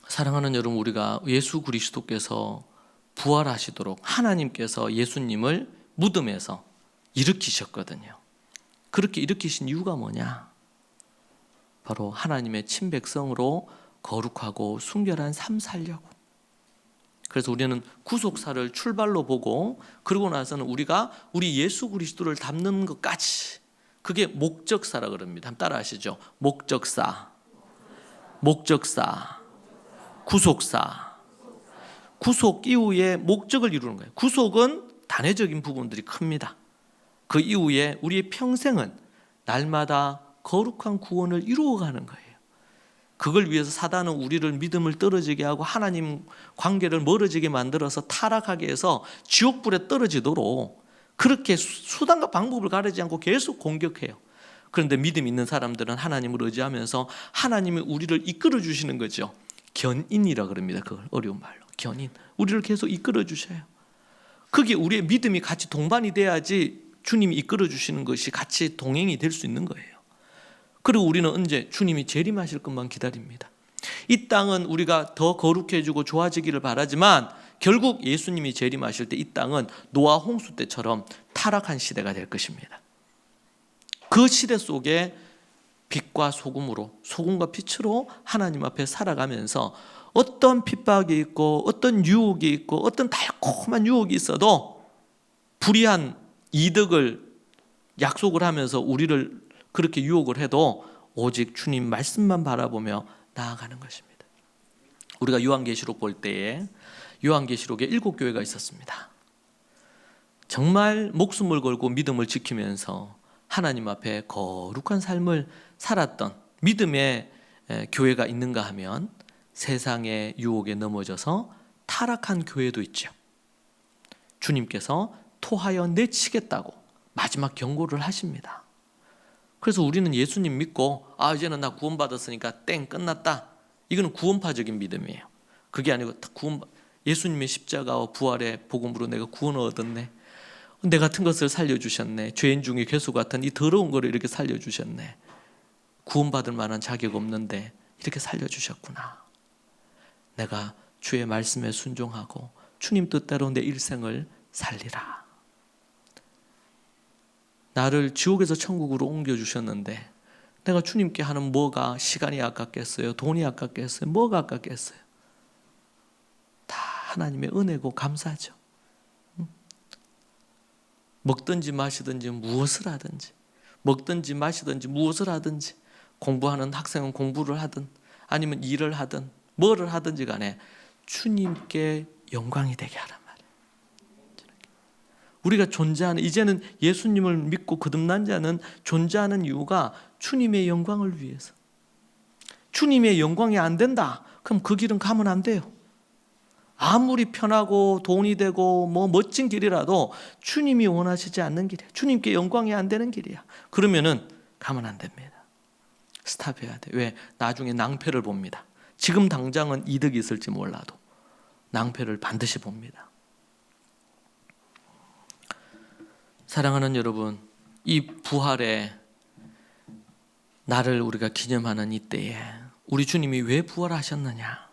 사랑하는 여러분, 우리가 예수 그리스도께서 부활하시도록 하나님께서 예수님을 무덤에서 일으키셨거든요. 그렇게 일으키신 이유가 뭐냐? 바로 하나님의 친백성으로 거룩하고 순결한 삶 살려고. 그래서 우리는 구속사를 출발로 보고, 그러고 나서는 우리가 우리 예수 그리스도를 닮는 것까지, 그게 목적사라 그럽니다. 한번 따라 하시죠. 목적사, 목적사, 구속사. 구속 이후에 목적을 이루는 거예요. 구속은 단회적인 부분들이 큽니다. 그 이후에 우리의 평생은 날마다 거룩한 구원을 이루어가는 거예요. 그걸 위해서 사단은 우리를 믿음을 떨어지게 하고 하나님 관계를 멀어지게 만들어서 타락하게 해서 지옥불에 떨어지도록 그렇게 수단과 방법을 가리지 않고 계속 공격해요. 그런데 믿음 있는 사람들은 하나님을 의지하면서 하나님이 우리를 이끌어 주시는 거죠. 견인이라 그럽니다. 그걸 어려운 말로 견인. 우리를 계속 이끌어 주셔요. 그게 우리의 믿음이 같이 동반이 돼야지 주님이 이끌어 주시는 것이 같이 동행이 될 수 있는 거예요. 그리고 우리는 언제 주님이 재림하실 것만 기다립니다. 이 땅은 우리가 더 거룩해지고 좋아지기를 바라지만 결국 예수님이 재림하실 때 이 땅은 노아 홍수 때처럼 타락한 시대가 될 것입니다. 그 시대 속에 빛과 소금으로, 소금과 빛으로 하나님 앞에 살아가면서 어떤 핍박이 있고 어떤 유혹이 있고 어떤 달콤한 유혹이 있어도 불의한 이득을 약속을 하면서 우리를 그렇게 유혹을 해도 오직 주님 말씀만 바라보며 나아가는 것입니다. 우리가 요한계시록 볼 때에 요한계시록에 7교회가 있었습니다. 정말 목숨을 걸고 믿음을 지키면서 하나님 앞에 거룩한 삶을 살았던 믿음의 교회가 있는가 하면 세상의 유혹에 넘어져서 타락한 교회도 있죠. 주님께서 토하여 내치겠다고 마지막 경고를 하십니다. 그래서 우리는 예수님 믿고 이제는 나 구원받았으니까 땡 끝났다. 이거는 구원파적인 믿음이에요. 그게 아니고 예수님의 십자가와 부활의 복음으로 내가 구원을 얻었네. 내 같은 것을 살려주셨네. 죄인 중에 괴수 같은 이 더러운 거를 이렇게 살려주셨네. 구원받을 만한 자격 없는데 이렇게 살려주셨구나. 내가 주의 말씀에 순종하고 주님 뜻대로 내 일생을 살리라. 나를 지옥에서 천국으로 옮겨주셨는데 내가 주님께 하는 뭐가 시간이 아깝겠어요? 돈이 아깝겠어요? 뭐가 아깝겠어요? 다 하나님의 은혜고 감사죠. 먹든지 마시든지 무엇을 하든지, 먹든지 마시든지 무엇을 하든지, 공부하는 학생은 공부를 하든 아니면 일을 하든 뭐를 하든지 간에 주님께 영광이 되게 하란 말이에요. 우리가 존재하는, 이제는 예수님을 믿고 거듭난 자는 존재하는 이유가 주님의 영광을 위해서. 주님의 영광이 안 된다, 그럼 그 길은 가면 안 돼요. 아무리 편하고 돈이 되고 뭐 멋진 길이라도 주님이 원하시지 않는 길이야. 주님께 영광이 안 되는 길이야. 그러면은 가면 안 됩니다. 스탑해야 돼. 왜? 나중에 낭패를 봅니다. 지금 당장은 이득이 있을지 몰라도 낭패를 반드시 봅니다. 사랑하는 여러분, 이 부활의 날을 우리가 기념하는 이때에 우리 주님이 왜 부활하셨느냐?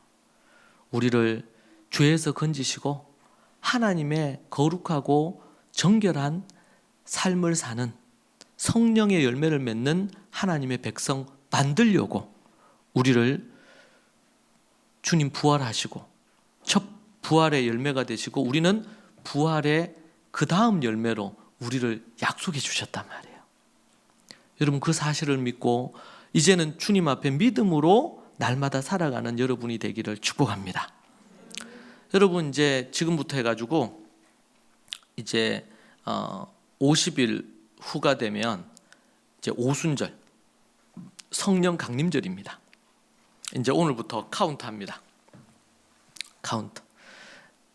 우리를 죄에서 건지시고 하나님의 거룩하고 정결한 삶을 사는 성령의 열매를 맺는 하나님의 백성 만들려고 우리를 주님 부활하시고 첫 부활의 열매가 되시고 우리는 부활의 그 다음 열매로 우리를 약속해 주셨단 말이에요. 여러분, 그 사실을 믿고 이제는 주님 앞에 믿음으로 날마다 살아가는 여러분이 되기를 축복합니다. 여러분, 이제 지금부터 해가지고 이제 50일 후가 되면 이제 오순절, 성령 강림절입니다. 이제 오늘부터 카운트합니다. 카운트.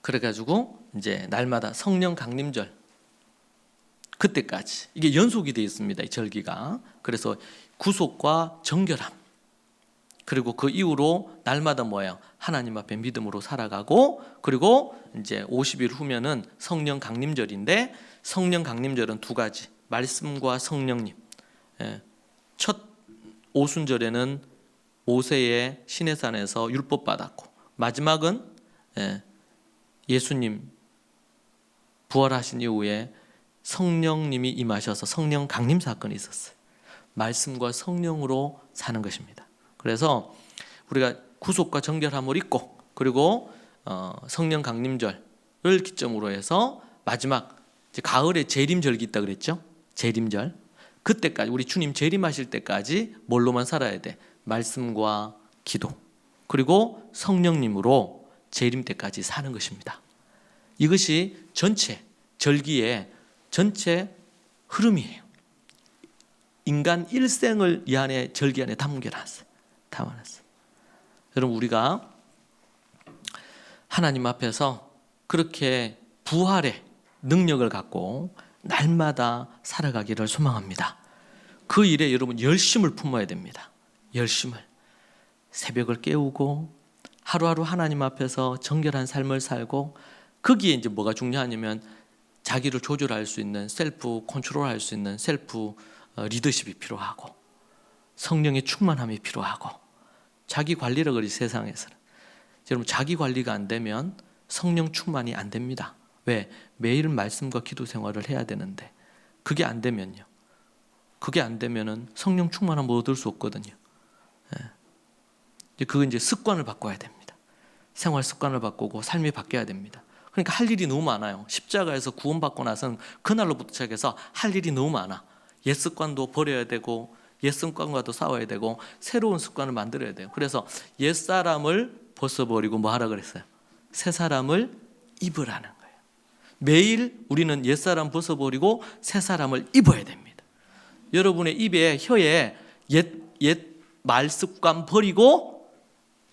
그래가지고 이제 날마다 성령 강림절, 그때까지 이게 연속이 되어 있습니다. 이 절기가. 그래서 구속과 정결함, 그리고 그 이후로 날마다 뭐예요? 하나님 앞에 믿음으로 살아가고, 그리고 이제 50일 후면은 성령 강림절인데, 성령 강림절은 두 가지, 말씀과 성령님. 첫 오순절에는 모세의 시내산에서 율법 받았고, 마지막은 예수님 부활하신 이후에 성령님이 임하셔서 성령 강림 사건이 있었어요. 말씀과 성령으로 사는 것입니다. 그래서 우리가 구속과 정결함을 잊고, 그리고 성령 강림절을 기점으로 해서 마지막 이제 가을에 재림절기 있다 그랬죠. 재림절, 그때까지 우리 주님 재림하실 때까지 뭘로만 살아야 돼? 말씀과 기도, 그리고 성령님으로 재림 때까지 사는 것입니다. 이것이 전체 절기의 전체 흐름이에요. 인간 일생을 이 안에 절기 안에 담겨놨어요. 담아놨어요. 여러분, 우리가 하나님 앞에서 그렇게 부활의 능력을 갖고 날마다 살아가기를 소망합니다. 그 일에 여러분 열심을 품어야 됩니다. 열심을. 새벽을 깨우고 하루하루 하나님 앞에서 정결한 삶을 살고, 거기에 이제 뭐가 중요하냐면 자기를 조절할 수 있는, 셀프 컨트롤할 수 있는 셀프 리더십이 필요하고, 성령의 충만함이 필요하고, 자기 관리라 그러지 세상에서는. 여러분, 자기 관리가 안 되면 성령 충만이 안 됩니다. 왜? 매일 말씀과 기도 생활을 해야 되는데 그게 안 되면요, 그게 안 되면은 성령 충만함을 얻을 수 없거든요. 그건 이제 습관을 바꿔야 됩니다. 생활 습관을 바꾸고 삶이 바뀌어야 됩니다. 그러니까 할 일이 너무 많아요. 십자가에서 구원받고 나서는 그날로부터 시작해서 할 일이 너무 많아. 옛 습관도 버려야 되고, 옛 습관과도 싸워야 되고, 새로운 습관을 만들어야 돼요. 그래서 옛 사람을 벗어버리고 뭐 하라 그랬어요? 새 사람을 입으라는 거예요. 매일 우리는 옛 사람 벗어버리고 새 사람을 입어야 됩니다. 여러분의 입에, 혀에 옛 말 습관 버리고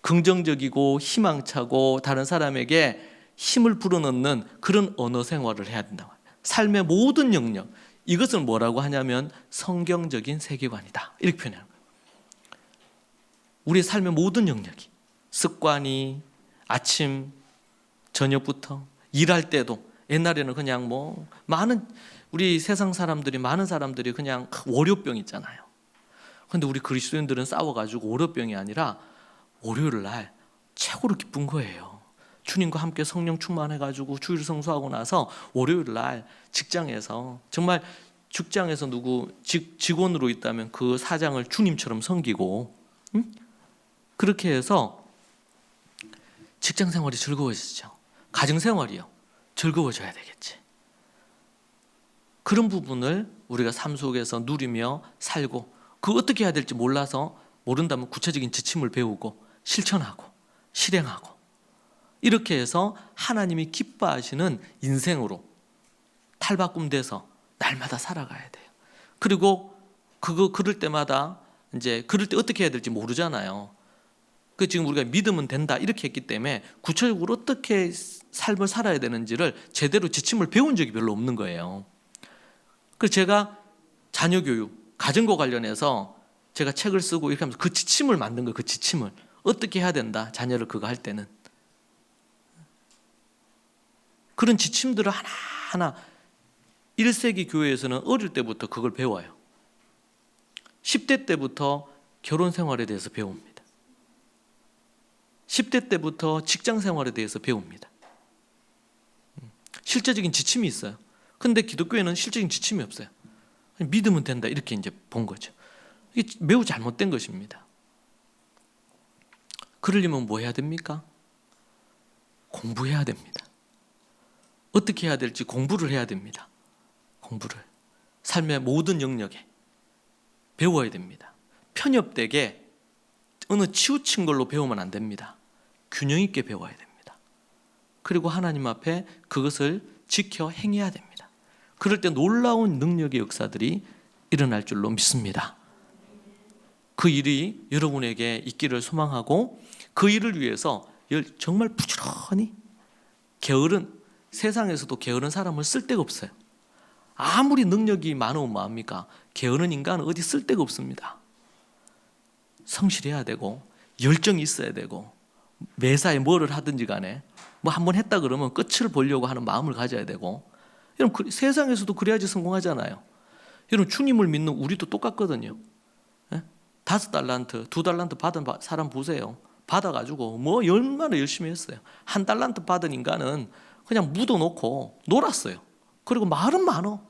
긍정적이고 희망차고 다른 사람에게 힘을 불어넣는 그런 언어 생활을 해야 된다고. 삶의 모든 영역, 이것을 뭐라고 하냐면 성경적인 세계관이다, 이렇게 표현하는 거예요. 우리의 삶의 모든 영역이, 습관이 아침 저녁부터 일할 때도, 옛날에는 그냥 뭐 많은 우리 세상 사람들이, 많은 사람들이 그냥 월요병 있잖아요. 근데 우리 그리스도인들은 싸워가지고 월요병이 아니라 월요일 날 최고로 기쁜 거예요. 주님과 함께 성령 충만해가지고 주일 성수하고 나서 월요일 날 직장에서, 정말 직장에서 누구 직원으로 있다면 그 사장을 주님처럼 섬기고, 그렇게 해서 직장 생활이 즐거워지죠. 가정 생활이요, 즐거워져야 되겠지. 그런 부분을 우리가 삶 속에서 누리며 살고, 그 어떻게 해야 될지 몰라서 모른다면 구체적인 지침을 배우고 실천하고 실행하고, 이렇게 해서 하나님이 기뻐하시는 인생으로 탈바꿈돼서 날마다 살아가야 돼요. 그리고 그럴 때마다 이제 그럴 때 어떻게 해야 될지 모르잖아요. 그 지금 우리가 믿으면 된다 이렇게 했기 때문에 구체적으로 어떻게 삶을 살아야 되는지를 제대로 지침을 배운 적이 별로 없는 거예요. 그래서 제가 자녀 교육, 가정과 관련해서 제가 책을 쓰고 이렇게 하면서 그 지침을 만든 거예요. 그 지침을 어떻게 해야 된다, 자녀를 그거 할 때는. 그런 지침들을 하나하나 1세기 교회에서는 어릴 때부터 그걸 배워요. 10대 때부터 결혼 생활에 대해서 배웁니다. 10대 때부터 직장 생활에 대해서 배웁니다. 실제적인 지침이 있어요. 근데 기독교에는 실제적인 지침이 없어요. 믿으면 된다 이렇게 이제 본 거죠. 이게 매우 잘못된 것입니다. 그러려면 뭐 해야 됩니까? 공부해야 됩니다. 어떻게 해야 될지 공부를 해야 됩니다. 공부를 삶의 모든 영역에 배워야 됩니다. 편협되게 어느 치우친 걸로 배우면 안 됩니다. 균형 있게 배워야 됩니다. 그리고 하나님 앞에 그것을 지켜 행해야 됩니다. 그럴 때 놀라운 능력의 역사들이 일어날 줄로 믿습니다. 그 일이 여러분에게 있기를 소망하고, 그 일을 위해서 정말 부지런히 게으른, 세상에서도 게으른 사람을 쓸 데가 없어요. 아무리 능력이 많으면 뭐합니까? 게으른 인간은 어디 쓸 데가 없습니다. 성실해야 되고 열정이 있어야 되고 매사에 뭐를 하든지 간에 뭐 한번 했다 그러면 끝을 보려고 하는 마음을 가져야 되고, 여러분 세상에서도 그래야지 성공하잖아요. 여러분 주님을 믿는 우리도 똑같거든요. 5달란트, 2달란트 받은 사람 보세요. 받아가지고 뭐 얼마나 열심히 했어요. 1달란트 받은 인간은 그냥 묻어놓고 놀았어요. 그리고 말은 많어.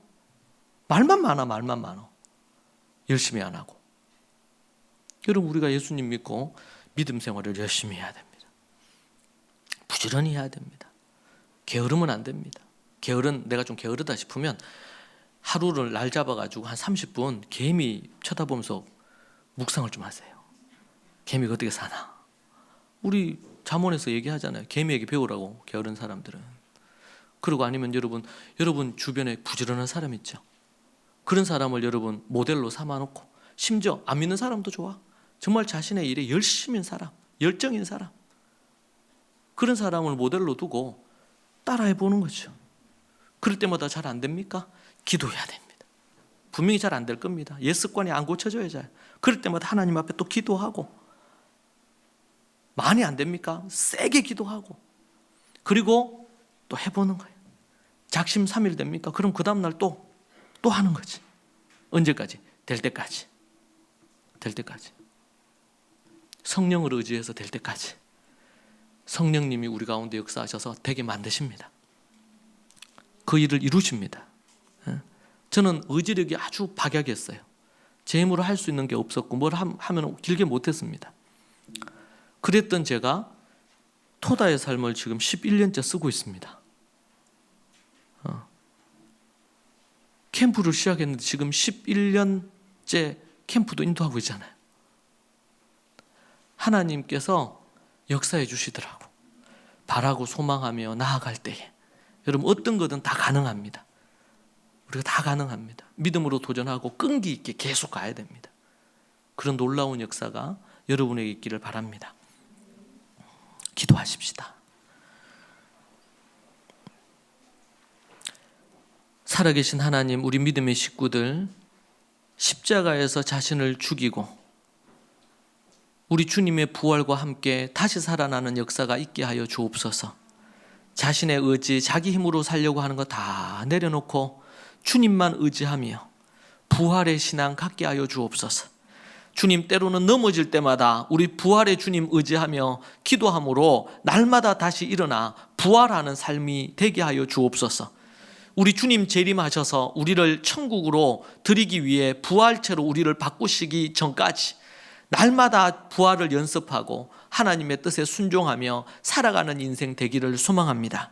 말만 많어. 열심히 안 하고. 여러분 우리가 예수님 믿고 믿음 생활을 열심히 해야 됩니다. 부지런히 해야 됩니다. 게으르면 안 됩니다. 내가 좀 게으르다 싶으면 하루를 날 잡아가지고 한 30분 개미 쳐다보면서 묵상을 좀 하세요. 개미가 어떻게 사나. 우리 잠언에서 얘기하잖아요. 개미에게 배우라고, 게으른 사람들은. 그리고 아니면 여러분 주변에 부지런한 사람 있죠. 그런 사람을 여러분 모델로 삼아놓고, 심지어 안 믿는 사람도 좋아. 정말 자신의 일에 열심인 사람, 열정인 사람, 그런 사람을 모델로 두고 따라해 보는 거죠. 그럴 때마다 잘 안 됩니까? 기도해야 됩니다. 분명히 잘 안 될 겁니다. 옛 습관이 안 고쳐져야 잘. 그럴 때마다 하나님 앞에 또 기도하고, 많이 안 됩니까? 세게 기도하고, 그리고 또 해보는 거예요. 작심 3일 됩니까? 그럼 그 다음날 또 하는 거지. 언제까지? 될 때까지. 성령을 의지해서 될 때까지. 성령님이 우리 가운데 역사하셔서 되게 만드십니다. 그 일을 이루십니다. 저는 의지력이 아주 박약했어요. 제 힘으로 할 수 있는 게 없었고 뭘 하면 길게 못했습니다. 그랬던 제가 토다의 삶을 지금 11년째 쓰고 있습니다. 캠프를 시작했는데 지금 11년째 캠프도 인도하고 있잖아요. 하나님께서 역사해 주시더라고. 바라고 소망하며 나아갈 때에 여러분 어떤 거든 다 가능합니다. 우리가 다 가능합니다. 믿음으로 도전하고 끈기 있게 계속 가야 됩니다. 그런 놀라운 역사가 여러분에게 있기를 바랍니다. 기도하십시다. 살아계신 하나님, 우리 믿음의 식구들 십자가에서 자신을 죽이고 우리 주님의 부활과 함께 다시 살아나는 역사가 있게 하여 주옵소서. 자신의 의지, 자기 힘으로 살려고 하는 거 다 내려놓고 주님만 의지하며 부활의 신앙 갖게 하여 주옵소서. 주님, 때로는 넘어질 때마다 우리 부활의 주님 의지하며 기도함으로 날마다 다시 일어나 부활하는 삶이 되게 하여 주옵소서. 우리 주님 재림하셔서 우리를 천국으로 드리기 위해 부활체로 우리를 바꾸시기 전까지 날마다 부활을 연습하고 하나님의 뜻에 순종하며 살아가는 인생 되기를 소망합니다.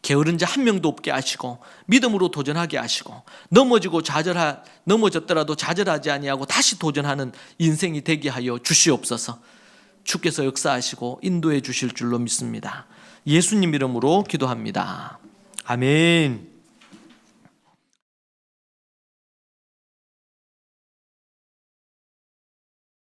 게으른 자 한 명도 없게 하시고 믿음으로 도전하게 하시고 넘어졌더라도 좌절하지 아니하고 다시 도전하는 인생이 되게 하여 주시옵소서. 주께서 역사하시고 인도해 주실 줄로 믿습니다. 예수님 이름으로 기도합니다. 아멘.